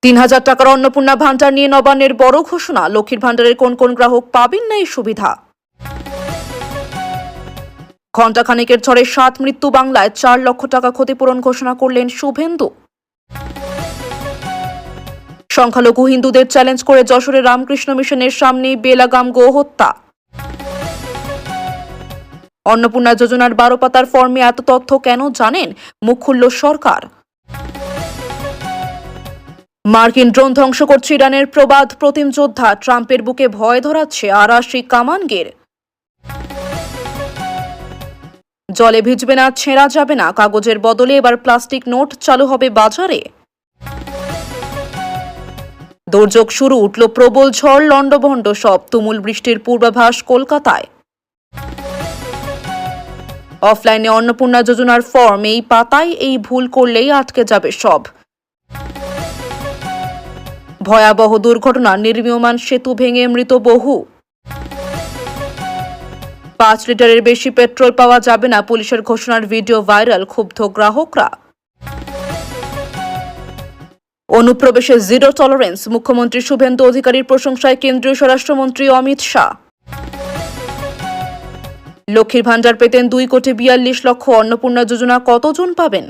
৩,০০০ টাকার অন্নপূর্ণা ভান্ডার নিয়ে নবান্নের বড় ঘোষণা। লক্ষ্মীর ভান্ডারের কোন কোন গ্রাহক পাবেন না এই সুবিধা? ঘণ্টাখানেকের ঝড়ে ৭ মৃত্যু বাংলায়, ৪ লক্ষ টাকা ক্ষতিপূরণ ঘোষণা করলেন শুভেন্দু। সংখ্যালঘু হিন্দুদের চ্যালেঞ্জ করে যশোরের রামকৃষ্ণ মিশনের সামনে বেলাগাম গোহত্যা। অন্নপূর্ণা যোজনার ১২ পাতার ফর্মে এত তথ্য কেন জানেন? মুখ খুলল সরকার। মার্কিন ড্রোন ধ্বংস করছে ইরানের প্রবাদ প্রতিম যোদ্ধা, ট্রাম্পের বুকে ভয় ধরাচ্ছে আরাশি কামানগির। জলে ভিজবে না, ছেঁড়া যাবে না, কাগজের বদলে এবার প্লাস্টিক নোট চালু হবে বাজারে। দুর্যোগ শুরু, উঠল প্রবল ঝড়, লন্ডভন্ড সব, তুমুল বৃষ্টির পূর্বাভাস কলকাতায়। অফলাইনে অন্নপূর্ণা যোজনার ফর্ম এই পাতায়, এই ভুল করলেই আটকে যাবে সব। ভয়াবহ দুর্ঘটনা, নির্মীয়মান সেতু ভেঙে মৃত বহু। ৫ লিটারের বেশি পেট্রোল পাওয়া যাবে না, পুলিশের ঘোষণার ভিডিও ভাইরাল, ক্ষুব্ধ গ্রাহকরা। অনুপ্রবেশে জিরো টলারেন্স, মুখ্যমন্ত্রী শুভেন্দু অধিকারীর প্রশংসায় কেন্দ্রীয় স্বরাষ্ট্রমন্ত্রী অমিত শাহ। লক্ষ্মীর ভান্ডার পেতেন ২,৪২,০০,০০০, অন্নপূর্ণা যোজনা কতজন পাবেন?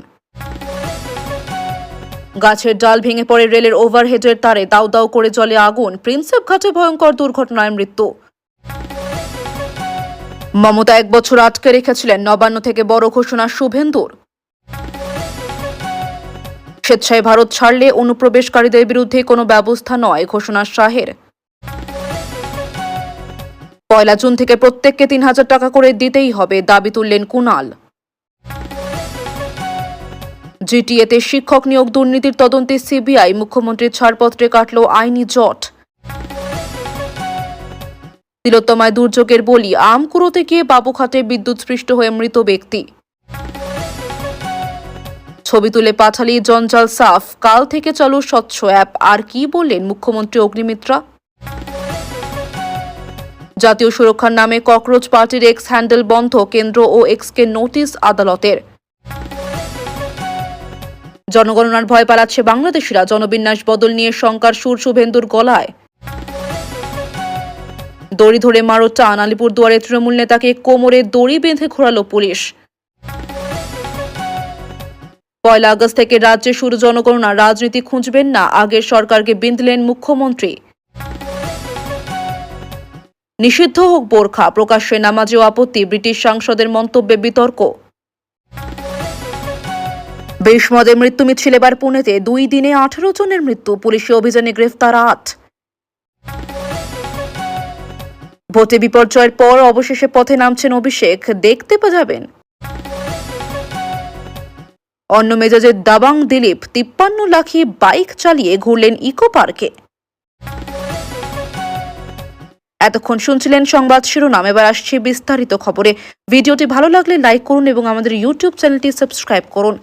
গাছের ডাল ভেঙে পড়ে রেলের ওভারহেডের তারে, দাউ দাউ করে জ্বলে আগুন, প্রিন্সেপ ঘাটে ভয়ঙ্কর দুর্ঘটনায় মৃত্যু। মমতা ১ বছর আটকে রেখেছিলেন, নবান্ন থেকে বড় ঘোষণা শুভেন্দুর। স্বেচ্ছায় ভারত ছাড়লে অনুপ্রবেশকারীদের বিরুদ্ধে কোনো ব্যবস্থা নয়, ঘোষণা শাহের। ১ জুন থেকে প্রত্যেককে ৩,০০০ টাকা করে দিতেই হবে, দাবি তুললেন কুণাল। জিটিএতে শিক্ষক নিয়োগ দুর্নীতির তদন্তে সিবিআই, মুখ্যমন্ত্রীর ছাড়পত্রে কাটল আইনি জট। তিলোত্তমায় দুর্যোগের বলি, আম কুড়োতে গিয়ে বাবুঘাটে বিদ্যুৎস্পৃষ্ট হয়ে মৃত ব্যক্তি। ছবি তুলে পাঠালি জঞ্জাল সাফ, কাল থেকে চালু স্বচ্ছ অ্যাপ। আর কি বললেন মুখ্যমন্ত্রী অগ্নিমিত্রা? জাতীয় সুরক্ষার নামে ককরোচ পার্টির এক্স হ্যান্ডেল বন্ধ, কেন্দ্র ও এক্সকে নোটিশ আদালতের। জনগণনার ভয় পালাচ্ছে বাংলাদেশিরা, জনবিন্যাস বদল নিয়ে শঙ্কার সুর শুভেন্দুর গলায়। দড়ি ধরে মারো টান, আলিপুরদুয়ারে তৃণমূল নেতাকে কোমরে দড়ি বেঁধে ঘোরালো পুলিশ। ১ আগস্ট থেকে রাজ্যে শুরু জনগণনা, রাজনীতি খুঁজবেন না, আগের সরকারকে বিঁধলেন মুখ্যমন্ত্রী। নিষিদ্ধ হোক বোরখা, প্রকাশ্যে নামাজেও আপত্তি, ব্রিটিশ সাংসদের মন্তব্যে বিতর্ক। বিষমদে মৃত্যু মিছিল এবার পুনেতে, ২ দিনে ১৮ জনের মৃত্যু, পুলিশি অভিযানে গ্রেফতার ৮। ভোটে বিপর্যয়ের পর অবশেষে পথে নামছেন অভিষেক, দেখতে যাবেন। অন্য মেজাজে দাবাং দিলীপ, ৫৩ লাখি বাইক চালিয়ে ঘুরলেন ইকো পার্কে। এতক্ষণ শুনছিলেন সংবাদ শিরোনাম, এবার আসছে বিস্তারিত খবরে। ভিডিওটি ভালো লাগলে লাইক করুন এবং আমাদের ইউটিউব চ্যানেলটি সাবস্ক্রাইব করুন।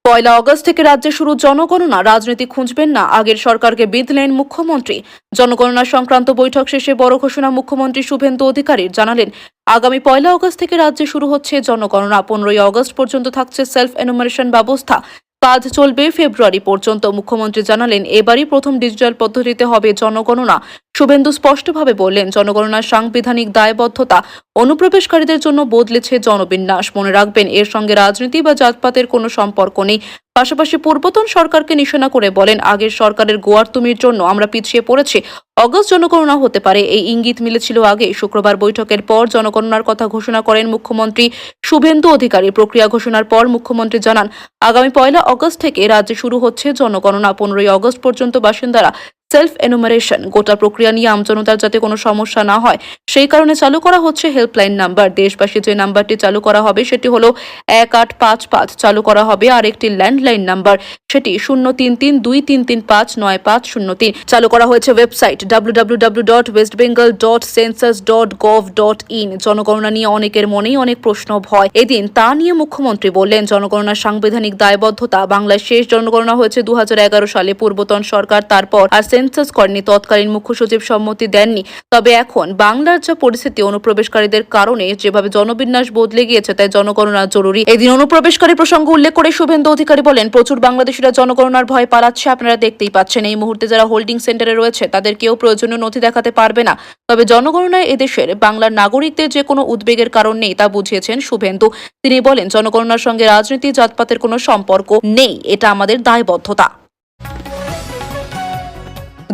১ আগস্ট থেকে রাজ্যে শুরু জনগণনা, রাজনীতি খুঁজবেন না, আগের সরকারকে বিঁধলেন মুখ্যমন্ত্রী। জনগণনা সংক্রান্ত বৈঠক শেষে বড় ঘোষণা মুখ্যমন্ত্রী শুভেন্দু অধিকারীর, জানালেন আগামী ১ আগস্ট থেকে রাজ্যে শুরু হচ্ছে জনগণনা। ১৫ আগস্ট পর্যন্ত থাকছে সেলফ এনুমারেশন ব্যবস্থা, কাজ চলবে ফেব্রুয়ারি পর্যন্ত। মুখ্যমন্ত্রী জানালেন এবারই প্রথম ডিজিটাল পদ্ধতিতে হবে জনগণনা। শুভেন্দু স্পষ্টভাবে বললেন, জনগণনার সাংবিধানিক দায়বদ্ধতা, অনুপ্রবেশকারীদের জন্য বদলেছে জনবিন্যাস। মনে রাখবেন, এর সঙ্গে রাজনীতি বা জাতপাতের কোনো সম্পর্ক নেই। পাশাপাশি পূর্বতন সরকারকে নিশানা করে বলেন, আগের সরকারের গোয়ার তুমির জন্য আমরা পিছিয়ে পড়েছি, অগস্ট জনগণনা হতে পারে, এই ইঙ্গিত মিলেছিল আগে। শুক্রবার বৈঠকের পর জনগণনার কথা ঘোষণা করেন মুখ্যমন্ত্রী শুভেন্দু অধিকারী। প্রক্রিয়া ঘোষণার পর মুখ্যমন্ত্রী জানান, আগামী ১ আগস্ট থেকে রাজ্যে শুরু হচ্ছে জনগণনা। ১৫ আগস্ট পর্যন্ত বাসিন্দারা সেলফ এনুমারেশন। গোটা প্রক্রিয়া নিয়ে আমজনতার যাতে কোনো সমস্যা না হয় সেই কারণে চালু করা হচ্ছে হেল্পলাইন নাম্বার। দেশবাসী যে নাম্বারটি চালু করা হবে সেটি হলো ১৮৫৫। চালু করা হবে আর একটি ল্যান্ডলাইন নাম্বার, সেটি ০৩৩২৩৩৫৯৫০৩। চালু করা হয়েছে ওয়েবসাইট www.westbengal.census.gov.in। জনগণনা নিয়ে অনেকের মনেই অনেক প্রশ্ন, ভয়। এদিন তা নিয়ে মুখ্যমন্ত্রী বললেন, জনগণনার সাংবিধানিক দায়বদ্ধতা। বাংলায় শেষ জনগণনা হয়েছে ২০১১ সালে, পূর্বতন সরকার তারপর আর সেন্সাস করেনি, তৎকালীন মুখ্য সচিব সম্মতি দেননি। তবে এখন বাংলার যা পরিস্থিতি, অনুপ্রবেশকারীদের কারণে যেভাবে জনবিন্যাস বদলে গিয়েছে, তাই জনগণনা জরুরি। এদিন অনুপ্রবেশকারী প্রসঙ্গ উল্লেখ করে শুভেন্দু অধিকারী বলেন, প্রচুর বাংলাদেশিরা জনগণনার ভয় পালাচ্ছে। আপনারা দেখতেই পাচ্ছেন, এই মুহূর্তে যারা হোল্ডিং সেন্টারে রয়েছে তাদের কেউ প্রয়োজনীয় নথি দেখাতে পারবে না। তবে জনগণনায় এদেশের বাংলার নাগরিকদের যে কোনো উদ্বেগের কারণ নেই, তা বুঝিয়েছেন শুভেন্দু। তিনি বলেন, জনগণনার সঙ্গে রাজনীতি, জাতপাতের কোনো সম্পর্ক নেই, এটা আমাদের দায়বদ্ধতা।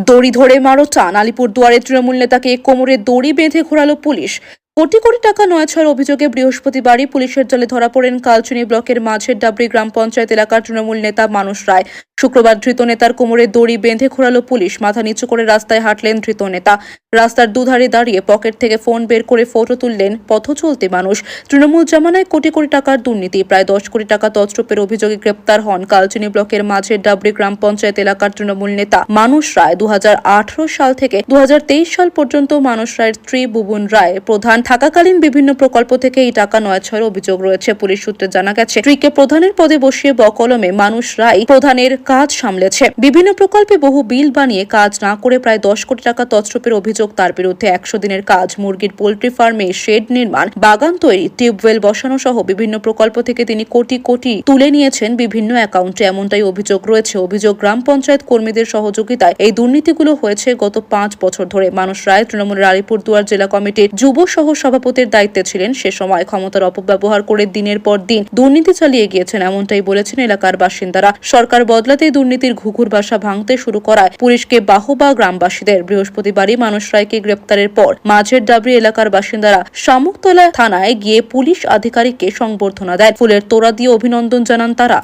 দড়ি ধরে মারো টান, আলিপুরদুয়ারে তৃণমূল নেতাকে কোমরে দড়ি বেঁধে ঘোরালো পুলিশ। কোটি কোটি টাকা নয় ছয়ের অভিযোগে বৃহস্পতিবারই পুলিশের জালে ধরা পড়েন কালচিনি ব্লকের মাঝের ডাবরি গ্রাম পঞ্চায়েত এলাকার তৃণমূল নেতা মানুষ রায়। শুক্রবার ধৃত নেতার কোমরে দড়ি বেঁধে ঘোরালো পুলিশ। মাথা নিচু করে রাস্তায় হাঁটলেন ধৃত নেতা। রাস্তার দুধারে দাঁড়িয়ে পকেট থেকে ফোন বের করে ফটো তুললেন পথ চলতি মানুষ। তৃণমূল জামানায় কোটি কোটি টাকার দুর্নীতি, প্রায় 10 কোটি টাকা তছরূপের অভিযোগে গ্রেপ্তার হন কালচিনি ব্লকের মাঝের ডাবরি গ্রাম পঞ্চায়েত এলাকার তৃণমূল নেতা মানুষ রায়। 2018 সাল থেকে 2023 সাল পর্যন্ত মানুষ রায়ের স্ত্রী বুবুন রায় প্রধান থাকাকালীন বিভিন্ন প্রকল্প থেকে এই টাকা নয় ছয়ের অভিযোগ রয়েছে। পুলিশ সূত্রে জানা গেছে, স্ত্রীকে প্রধানের পদে বসিয়ে বকলমে মানুষ রায় প্রধানের কাজ সামলেছে। বিভিন্ন প্রকল্পে বহু বিল বানিয়ে কাজ না করে প্রায় 10 কোটি টাকা তছরূপের অভিযোগ তার বিরুদ্ধে। 100 দিনের কাজ, মুরগির পোল্ট্রি ফার্মে শেড নির্মাণ, বাগান তৈরি, টিউবওয়েল বসানো সহ বিভিন্ন প্রকল্প থেকে তিনি কোটি কোটি তুলে নিয়েছেন বিভিন্ন অ্যাকাউন্টে, এমনটাই অভিযোগ রয়েছে। অভিযোগ, গ্রাম পঞ্চায়েত কর্মীদের সহযোগিতায় এই দুর্নীতিগুলো হয়েছে গত 5 বছর ধরে। মানুষ রায় তৃণমূলের আলিপুরদুয়ার জেলা কমিটির যুব সহ সভাপতির দায়িত্বে ছিলেন। সে সময় ক্ষমতার অপব্যবহার করে দিনের পর দিন দুর্নীতি চালিয়ে গিয়েছেন, এমনটাই বলেছেন এলাকার বাসিন্দারা। সরকার বদলাতেই দুর্নীতির ঘুঘুর বাসা ভাঙতে শুরু করায় পুলিশকে বাহবা গ্রামবাসীদের। বৃহস্পতিবারই মানুষ রায়কে গ্রেপ্তারের পর মাঝের ডাবরি এলাকার বাসিন্দারা শামুকতলা থানায় গিয়ে পুলিশ আধিকারিককে সংবর্ধনা দেয়। ফুলের তোড়া দিয়ে অভিনন্দন জানান তারা।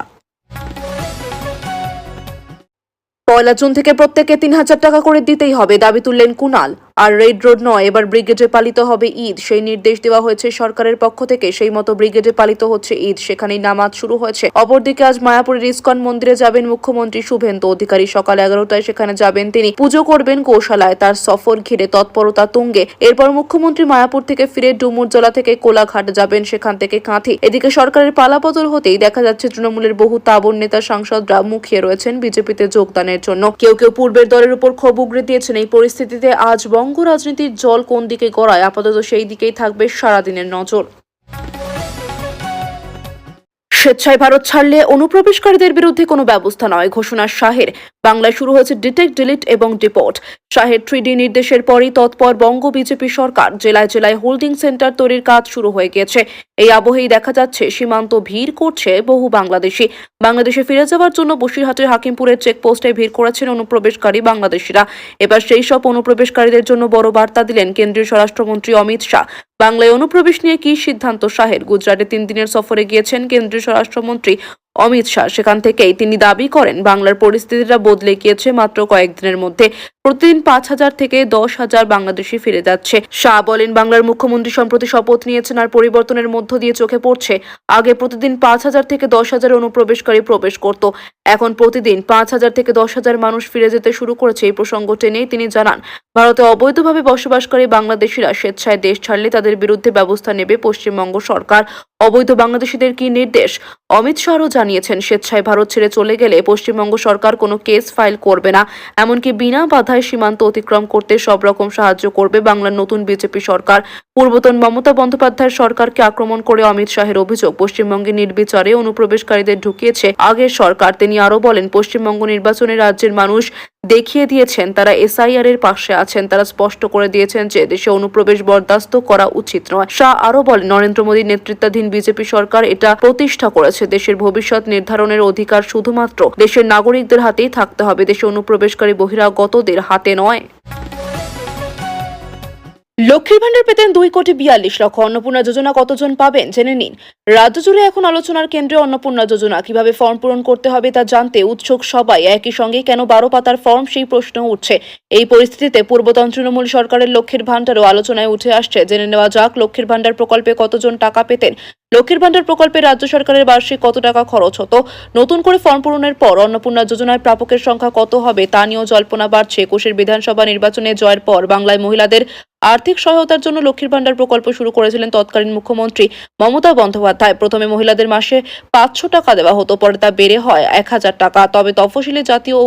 1 জুন থেকে প্রত্যেককে 3000 টাকা করে দিতেই হবে, দাবি তুললেন কুণাল। আর রেড রোড নয়, এবার ব্রিগেডে পালিত হবে ঈদ, সেই নির্দেশ দেওয়া হয়েছে সরকারের পক্ষ থেকে। সেই মতো ব্রিগেডে পালিত হচ্ছে ঈদ, সেখানেই নামাজ শুরু হয়েছে। অপরদিকে আজ মায়াপুরের ইস্কন মন্দিরে যাবেন মুখ্যমন্ত্রী শুভেন্দু অধিকারী। সকাল 11টায় সেখানে যাবেন তিনি। পুজো করবেন গোশালায়, তার সফর ঘিরে তৎপরতা তুঙ্গে। এরপর মুখ্যমন্ত্রী মায়াপুর থেকে ফিরে ডুমুরজলা থেকে কোলাঘাট যাবেন, সেখান থেকে কাঁথি। এদিকে সরকারের পালাবদল হতেই দেখা যাচ্ছে তৃণমূলের বহু তাবর নেতা সাংসদরা মুখিয়ে রয়েছেন বিজেপিতে যোগদানের জন্য। কেউ কেউ পূর্বের দলের উপর ক্ষোভ উগরে দিয়েছেন। এই পরিস্থিতিতে আজ বঙ্গ রাজনীতির জল কোন দিকে গড়ায়, আপাতত সেই দিকেই থাকবে সারাদিনের নজর। স্বেচ্ছায় ভারত ছাড়লে অনুপ্রবেশকারীদের বিরুদ্ধে কোনো ব্যবস্থা নয়, ঘোষণা শাহের। বাংলায় শুরু হয়েছে ডিটেক্ট, ডিলিট এবং ডিপোর্ট। শাহের 3D নির্দেশের পরই তৎপর বঙ্গ বিজেপি সরকার। জেলায় জেলায় হোল্ডিং সেন্টার তৈরির কাজ শুরু হয়ে গিয়েছে। এই আবহেই দেখা যাচ্ছে সীমান্ত ভিড় করছে বহু বাংলাদেশি। বাংলাদেশে ফিরে যাওয়ার জন্য বসিরহাটের হাকিমপুরের চেকপোস্টে ভিড় করেছেন অনুপ্রবেশকারী বাংলাদেশিরা। এবার সেই সব অনুপ্রবেশকারীদের জন্য বড় বার্তা দিলেন কেন্দ্রীয় স্বরাষ্ট্রমন্ত্রী অমিত শাহ। বাংলায় অনুপ্রবেশ নিয়ে কি সিদ্ধান্ত শাহের? গুজরাটে 3 দিনের সফরে গিয়েছেন কেন্দ্রীয় স্বরাষ্ট্রমন্ত্রী অমিত শাহ। সেখান থেকেই তিনি দাবি করেন, বাংলার পরিস্থিতিটা বদলে গিয়েছে মাত্র কয়েকদিনের মধ্যে। প্রতিদিন 5000 থেকে 10,000 বাংলাদেশি ফিরে যাচ্ছে। শাহ বলেন, বাংলার মুখ্যমন্ত্রী সম্প্রতি শপথ নিয়েছেন, আর পরিবর্তনের মধ্য দিয়ে চোখে পড়ছে। আগে প্রতিদিন 5000 থেকে 10,000 অনুপ্রবেশকারী প্রবেশ করত, এখন প্রতিদিন 5000 থেকে 10,000 মানুষ ফিরে যেতে শুরু করেছে। এই প্রসঙ্গ টেনেই তিনি জানান, ভারতে অবৈধভাবে বসবাসকারী বাংলাদেশিরা স্বেচ্ছায় দেশ ছাড়লে তাদের বিরুদ্ধে ব্যবস্থা নেবে পশ্চিমবঙ্গ সরকার। অবৈধ বাংলাদেশিদের কি নির্দেশ? অমিত শাহও জানিয়েছেন, স্বেচ্ছায় ভারত ছেড়ে চলে গেলে পশ্চিমবঙ্গ সরকার কোনো কেস ফাইল করবে না, এমনকি বিনা বাধায় সীমান্ত অতিক্রম করতে সব রকম সাহায্য করবে বাংলার নতুন বিজেপি সরকার। পূর্বতন মমতা বন্দ্যোপাধ্যায়ের সরকারকে আক্রমণ করে অমিত শাহের অভিযোগ, পশ্চিমবঙ্গে নির্বিচারে অনুপ্রবেশকারীদের ঢুকিয়েছে আগের সরকার। তিনি আরও বলেন, পশ্চিমবঙ্গ নির্বাচনে রাজ্যের মানুষ দেখিয়ে দিয়েছেন তারা SIR এর পাশে আছেন। তারা স্পষ্ট করে দিয়েছেন যে দেশে অনুপ্রবেশ বরদাস্ত করা উচিত নয়। শাহ আরও বলেন, নরেন্দ্র মোদীর নেতৃত্বাধীন বিজেপি সরকার এটা প্রতিষ্ঠা করেছে। দেশের ভবিষ্যৎ নির্ধারণের অধিকার শুধুমাত্র দেশের নাগরিকদের হাতেই থাকতে হবে, দেশে অনুপ্রবেশকারী বহিরাগতদের হাতে নয়। লক্ষ্মীর ভান্ডার পেতেন 2,42,00,000। অন্নপূর্ণা যোজনা কতজন পাবেন জেনে নিন। রাজ্য জুড়ে এখন আলোচনার কেন্দ্রে অন্নপূর্ণা যোজনা। কিভাবে ফর্ম পূরণ করতে হবে তা জানতে উৎসুক সবাই। একই সঙ্গে কেন 12 পাতার ফর্ম, সেই প্রশ্ন উঠছে। এই পরিস্থিতিতে পূর্বতন তৃণমূল সরকারের লক্ষ্মীর ভান্ডারও আলোচনায় উঠে আসছে। জেনে নেওয়া যাক, লক্ষ্মীর ভান্ডার প্রকল্পে কতজন টাকা পেতেন, লক্ষ্মীর ভান্ডার প্রকল্পে রাজ্য সরকারের বার্ষিক কত টাকা খরচ হতো, নতুন করে ফর্ম পূরণের পর অন্নপূর্ণা যোজনায় প্রাপকের সংখ্যা কত হবে তা নিয়েও জল্পনা বাড়ছে। 21 বিধানসভা নির্বাচনে জয়ের পর বাংলায় মহিলাদের আর্থিক সহায়তার জন্য লক্ষ্মীর ভান্ডার প্রকল্প শুরু করেছিলেন তৎকালীন মুখ্যমন্ত্রী মমতা বন্দ্যোপাধ্যায়। প্রথমে মহিলাদের মাসে 500 টাকা দেওয়া হতো, পরে তা বেড়ে হয় 1000 টাকা। তবে তফসিলি জাতি ও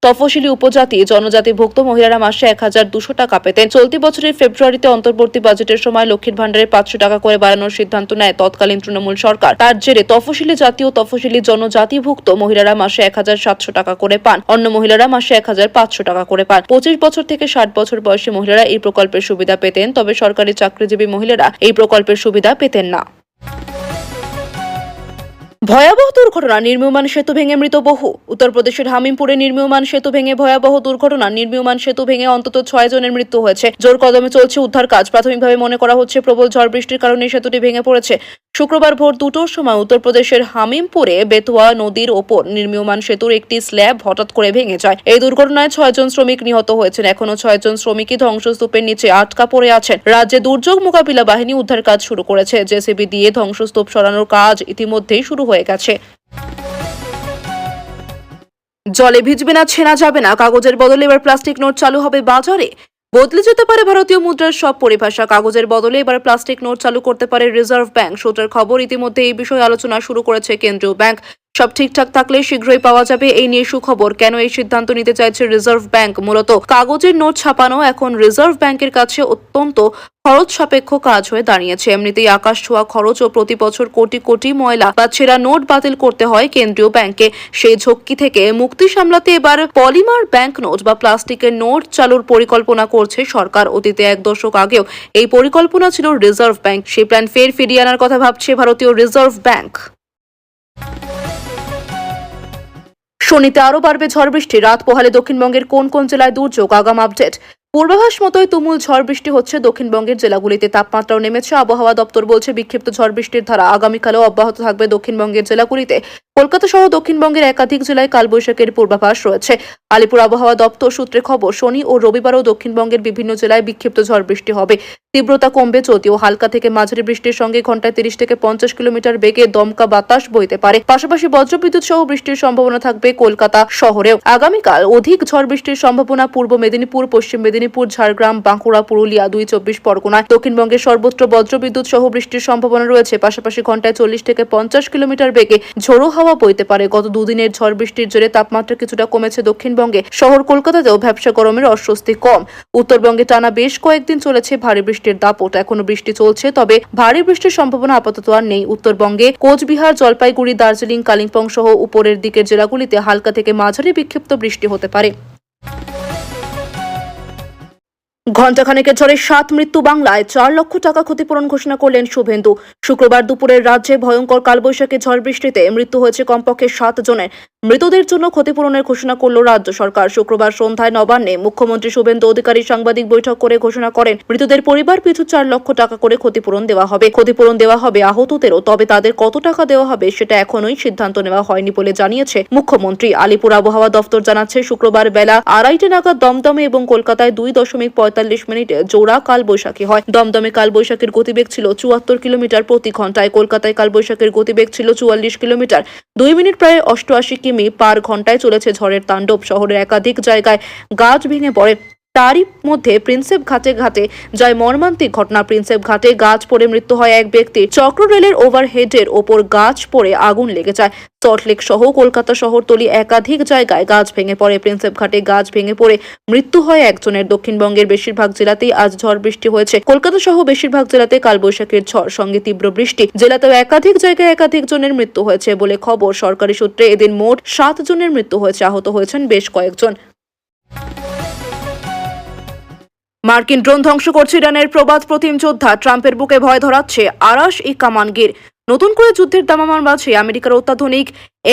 তফসিলি উপজাতি জনজাতিভুক্ত মহিলারা মাসে 1,200 টাকা পেতেন। চলতি বছরের ফেব্রুয়ারিতে অন্তর্বর্তী বাজেটের সময় লক্ষ্মীর ভান্ডারে 500 টাকা করে বাড়ানোর সিদ্ধান্ত নেয় তৎকালীন তৃণমূল সরকার। তার জেরে তফসিলি জাতি ও তফসিলি জনজাতিভুক্ত মহিলারা মাসে 1,700 টাকা করে পান, অন্য মহিলারা মাসে 1,500 টাকা করে পান। 25 বছর থেকে 60 বছর বয়সী মহিলারা এই প্রকল্পের সুবিধা পেতেন, তবে সরকারি চাকরিজীবী মহিলারা এই প্রকল্পের সুবিধা পেতেন না। ভয়াবহ দুর্ঘটনা, নির্মীয়মান সেতু ভেঙে মৃত বহু। উত্তরপ্রদেশের হামিমপুরে নির্মীয়মান সেতু ভেঙে ভয়াবহ দুর্ঘটনা। নির্মীয়মান সেতু ভেঙে অন্তত 6 জনের মৃত্যু হয়েছে। জোর কদমে চলছে উদ্ধার কাজ। প্রাথমিকভাবে মনে করা হচ্ছে প্রবল ঝড় বৃষ্টির কারণে সেতুটি ভেঙে পড়েছে। শুক্রবার ভোর 2টোর সময় উত্তরপ্রদেশের হামিমপুরে বেতুয়া নদীর ওপর নির্মীয়মান সেতুর একটি স্ল্যাব হঠাৎ করে ভেঙে যায়। এই দুর্ঘটনায় 6 জন শ্রমিক নিহত হয়েছেন। এখনো 6 জন শ্রমিকই ধ্বংসস্তূপের নিচে আটকা পড়ে আছেন। রাজ্যে দুর্যোগ মোকাবিলা বাহিনী উদ্ধার কাজ শুরু করেছে। জেসিবি দিয়ে ধ্বংসস্তূপ সরানোর কাজ ইতিমধ্যেই শুরু হয়ে গেছে। জলে ভিজবে না, ছেনা যাবে না, কাগজের বদলে এবার প্লাস্টিক নোট চালু হবে বাজারে। বদলে যেতে পারে ভারতীয় মুদ্রার সব পরিভাষা। কাগজের বদলে এবার প্লাস্টিক নোট চালু করতে পারে রিজার্ভ ব্যাংক। সূত্রের খবর, ইতিমধ্যে এই বিষয়ে আলোচনা শুরু করেছে কেন্দ্রীয় ব্যাংক। সব ঠিকঠাক থাকলে শীঘ্রই পাওয়া যাবে এই নিয়ে সুখবর। কেন এই সিদ্ধান্ত নিতে চাইছে রিজার্ভ ব্যাংক? মূলত কাগজের নোট ছাপানো এখন রিজার্ভ ব্যাংকের কাছে অত্যন্ত খরচ সাপেক্ষ কাজ হয়ে দাঁড়িয়েছে। এমনিতেই আকাশ ছোঁয়া খরচ ও প্রতি বছর কোটি কোটি ময়লা বা ছেঁড়া নোট বাতিল করতে হয় কেন্দ্রীয় ব্যাংকে। সেই ঝক্কি থেকে মুক্তি সামলাতে এবার পলিমার ব্যাংক নোট বা প্লাস্টিকের নোট চালুর পরিকল্পনা করছে সরকার। অতীতে 1 দশক আগেও এই পরিকল্পনা ছিল রিজার্ভ ব্যাংক। সেই প্ল্যান ফের ফিরিয়ে আনার কথা ভাবছে ভারতীয় রিজার্ভ ব্যাংক। শনিতে আরও বাড়বে ঝড় বৃষ্টি। রাত পোহালে দক্ষিণবঙ্গের কোন কোন জেলায় দুর্যোগ? আগাম আপডেট। পূর্বাভাস মতোই তুমুল ঝড় বৃষ্টি হচ্ছে দক্ষিণবঙ্গের জেলাগুলিতে। তাপমাত্রাও নেমেছে। আবহাওয়া দপ্তর বলছে বিক্ষিপ্ত ঝড় বৃষ্টির ধারা আগামীকালও অব্যাহত থাকবে দক্ষিণবঙ্গের জেলাগুলিতে। কলকাতা সহ দক্ষিণবঙ্গের একাধিক জেলায় কালবৈশাখীর পূর্বাভাস রয়েছে। আলিপুর আবহাওয়া দপ্তর সূত্রে খবর, শনি ও রবিবারও দক্ষিণবঙ্গের বিভিন্ন জেলায় বিক্ষিপ্ত ঝড় বৃষ্টি হবে। তীব্রতা কমবে যদিও হালকা থেকে মাঝারি বৃষ্টির সঙ্গে ঘন্টায় 30 থেকে 50 কিলোমিটার বেগে দমকা বাতাস বইতে পারে। পাশাপাশি বজ্রবিদ্যুৎ সহ বৃষ্টির সম্ভাবনা থাকবে কলকাতা শহরেও। আগামীকাল অধিক ঝড় বৃষ্টির সম্ভাবনা পূর্ব মেদিনীপুর, পশ্চিম মেদিনীপুর, ঝাড়গ্রাম, বাঁকুড়া, পুরুলিয়া, 2 24 পরগনায়। দক্ষিণবঙ্গের সর্বত্র বজ্রবিদ্যুৎ সহ বৃষ্টির সম্ভাবনা রয়েছে। পাশাপাশি ঘন্টায় 40 থেকে 50 কিলোমিটার বেগে ঝোড়ো হাওয়া বইতে পারে। গত 2 দিনের ঝড় বৃষ্টির জেরে তাপমাত্রা কিছুটা কমেছে দক্ষিণবঙ্গে। শহর কলকাতাতেও ভ্যাপসা গরমের অস্বস্তি কম। উত্তরবঙ্গে টানা বেশ কয়েকদিন চলেছে ভারী বৃষ্টির দাপট। এখনো বৃষ্টি চলছে, তবে ভারী বৃষ্টির সম্ভাবনা আপাতত আর নেই। উত্তরবঙ্গে কোচবিহার, জলপাইগুড়ি, দার্জিলিং, কালিম্পং সহ উপরের দিকের জেলাগুলিতে হালকা থেকে মাঝারি বিক্ষিপ্ত বৃষ্টি হতে পারে। ঘণ্টাখানেকের ঝড়ে 7 মৃত্যু বাংলায়। 4 লক্ষ টাকা ক্ষতিপূরণ ঘোষণা করলেন শুভেন্দু। শুক্রবার দুপুরের রাজ্যে ভয়ঙ্কর কালবৈশাখী ঝড় বৃষ্টিতে মৃত্যু হয়েছে কমপক্ষে 7 জনের। মৃতদের জন্য ক্ষতিপূরণের ঘোষণা করল রাজ্য সরকার। শুক্রবার সন্ধ্যায় নবান্নে মুখ্যমন্ত্রী শুভেন্দু অধিকারী সাংবাদিক বৈঠক করে ঘোষণা করেন, মৃতদের পরিবার পিছু 4 লক্ষ টাকা করে ক্ষতিপূরণ দেওয়া হবে। ক্ষতিপূরণ দেওয়া হবে আহতদেরও, তবে তাদের কত টাকা দেওয়া হবে সেটা এখনোই সিদ্ধান্ত নেওয়া হয়নি বলে জানিয়েছে মুখ্যমন্ত্রী। আলিপুর আবহাওয়া দফতর জানাচ্ছে, শুক্রবার বেলা 2:30 নাগাদ দমদমে এবং কলকাতায় 2.45 মিনিটে জোড়া কালবৈশাখী হয়। দমদমে কালবৈশাখীর গতিবেগ ছিল 74 কিলোমিটার প্রতি ঘন্টায়। কলকাতায় কালবৈশাখীর গতিবেগ ছিল 44 কিলোমিটার। 2 মিনিট প্রায় 88 কিমি পার ঘন্টায় চলেছে ঝড়ের তাণ্ডব। শহরের একাধিক জায়গায় গাছ ভেঙে পড়ে। তারই মধ্যে প্রিন্সেপ ঘাটে যায় মর্মান্তিক ঘটনা। প্রিন্সেপ ঘাটে গাছ পড়ে মৃত্যু হয় এক ব্যক্তির। চক্র রেলের ওভারহেডের ওপর গাছ পড়ে আগুন লেগে যায়। সল্টলেক সহ কলকাতা শহরতলি একাধিক জায়গায় গাছ ভেঙে পড়ে। প্রিন্সেপ ঘাটে গাছ ভেঙে পড়ে মৃত্যু হয় একজনের। দক্ষিণবঙ্গের বেশিরভাগ জেলাতেই আজ ঝড় বৃষ্টি হয়েছে। কলকাতা সহ বেশিরভাগ জেলাতে কালবৈশাখীর ঝড় সঙ্গে তীব্র বৃষ্টি। জেলাতেও একাধিক জায়গায় একাধিক জনের মৃত্যু হয়েছে বলে খবর। সরকারি সূত্রে এদিন মোট 7 জনের মৃত্যু হয়েছে। আহত হয়েছেন বেশ কয়েকজন। মার্কিন ড্রোন ধ্বংস করছে ইরানের প্রবাদ প্রতিম যোদ্ধা। ট্রাম্পের বুকে ভয় ধরাচ্ছে আরাশ-ই-কামানগির। নতুন করে যুদ্ধের দামামার মাঝে আমেরিকার অত্যাধুনিক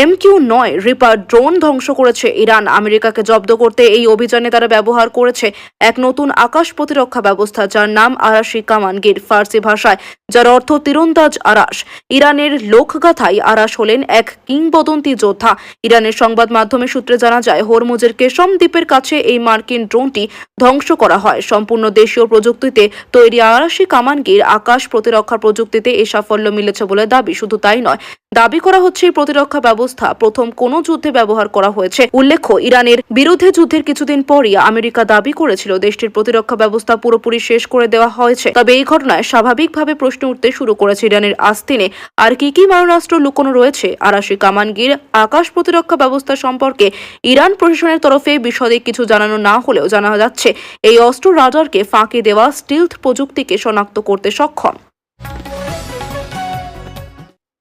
MQ-9 রিপার ড্রোন ধ্বংস করেছে ইরান। আমেরিকাকে জব্দ করতে এই অভিযানে তারা ব্যবহার করেছে এক নতুন আকাশ প্রতিরক্ষা ব্যবস্থা, যার নাম আরাশ-ই-কামানগির, ফার্সি ভাষায়, যার অর্থ তীরন্দাজ আরাশ। ইরানের লোকগাথায় আরাশ হলেন এক কিংবদন্তি যোদ্ধা। ইরানের সংবাদ মাধ্যমের সূত্রে জানা যায়, হরমুজের কেশম দ্বীপের কাছে এই মার্কিন ড্রোনটি ধ্বংস করা হয়। সম্পূর্ণ দেশীয় প্রযুক্তিতে তৈরি আরাশ-ই-কামানগির আকাশ প্রতিরক্ষা প্রযুক্তিতে এই সাফল্য মিলেছে বলে বলে দাবি। শুধু তাই নয়, দাবি করা হচ্ছে এই প্রতিরক্ষা ব্যবস্থা প্রথম কোনো যুদ্ধে ব্যবহার করা হয়েছে। উল্লেখ্য, ইরানের বিরুদ্ধে যুদ্ধের কিছুদিন পরই আমেরিকা দাবি করেছিল দেশটির প্রতিরক্ষা ব্যবস্থা পুরোপুরি শেষ করে দেওয়া হয়েছে। তবে এই ঘটনায় স্বাভাবিকভাবে প্রশ্ন উঠতে শুরু করেছে ইরানের আস্তিনে আর কি মারণাস্ত্র লুকোনো রয়েছে। আরাশি কামানগির আকাশ প্রতিরক্ষা ব্যবস্থা সম্পর্কে ইরান প্রশাসনের তরফে বিশদে কিছু জানানো না হলেও জানা যাচ্ছে এই অস্ত্র রাডারকে ফাঁকি দেওয়া স্টিলথ প্রযুক্তিকে শনাক্ত করতে সক্ষম।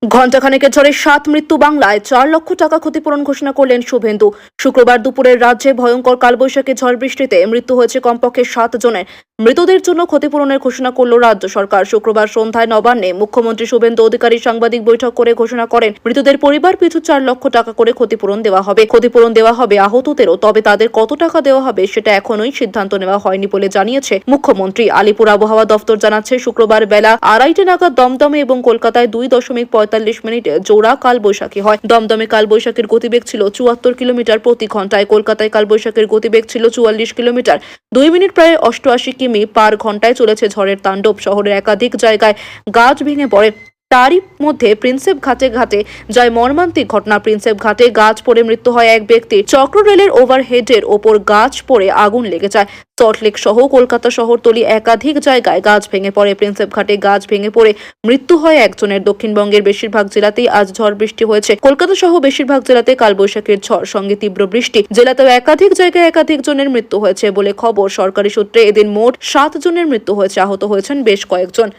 ঘণ্টাখানেকের ঝড়ে 7 মৃত্যু। বাংলায় 4 লক্ষ টাকা ক্ষতিপূরণ ঘোষণা করলেন শুভেন্দু। শুক্রবার দুপুরের রাজ্যে ভয়ঙ্কর কালবৈশাখী ঝড় বৃষ্টিতে মৃত্যু হয়েছে কমপক্ষে 7 জনের। মৃতদের জন্য ক্ষতিপূরণের ঘোষণা করল রাজ্য সরকার। শুক্রবার সন্ধ্যায় নবান্নে মুখ্যমন্ত্রী শুভেন্দু অধিকারী সাংবাদিক বৈঠক করে ঘোষণা করেন মৃতদের পরিবার পিছু 4 লক্ষ টাকা করে ক্ষতিপূরণ দেওয়া হবে। ক্ষতিপূরণ দেওয়া হবে আহতদেরও, তবে তাদের কত টাকা দেওয়া হবে সেটা এখনোই সিদ্ধান্ত নেওয়া হয়নি বলে জানিয়েছে মুখ্যমন্ত্রী। আলিপুর আবহাওয়া দফতর জানাচ্ছে শুক্রবার বেলা 2:30 নাগাদ দমদমে এবং কলকাতায় 2.45 মিনিটে জোড়া কালবৈশাখী হয়। দমদমে কালবৈশাখীর গতিবেগ ছিল 74 কিলোমিটার প্রতি ঘন্টায়। কলকাতায় কালবৈশাখীর গতিবেগ ছিল 44 কিলোমিটার। 2 মিনিট প্রায় 88 কিমি পার ঘন্টায় চলেছে ঝড়ের তাণ্ডব। শহরের একাধিক জায়গায় গাছ ভেঙে পড়ে। তারই মধ্যে প্রিন্সেপ ঘাটে যায় মর্মান্তিক ঘটনা। প্রিন্সেপ ঘাটে গাছ পড়ে মৃত্যু হয় এক ব্যক্তির। চক্র রেলের ওভারহেডের ওপর গাছ পড়ে আগুন লেগে যায়। সল্টলেক সহ কলকাতা শহরতলি একাধিক জায়গায় গাছ ভেঙে পড়ে। প্রিন্সেপ ঘাটে গাছ ভেঙে পড়ে মৃত্যু হয় একজনের। দক্ষিণবঙ্গের বেশিরভাগ জেলাতেই আজ ঝড় বৃষ্টি হয়েছে। কলকাতা সহ বেশিরভাগ জেলাতে কালবৈশাখীর ঝড় সঙ্গে তীব্র বৃষ্টি। জেলাতেও একাধিক জায়গায় একাধিক জনের মৃত্যু হয়েছে বলে খবর। সরকারি সূত্রে এদিন মোট 7 জনের মৃত্যু হয়েছে। আহত হয়েছেন বেশ কয়েকজন।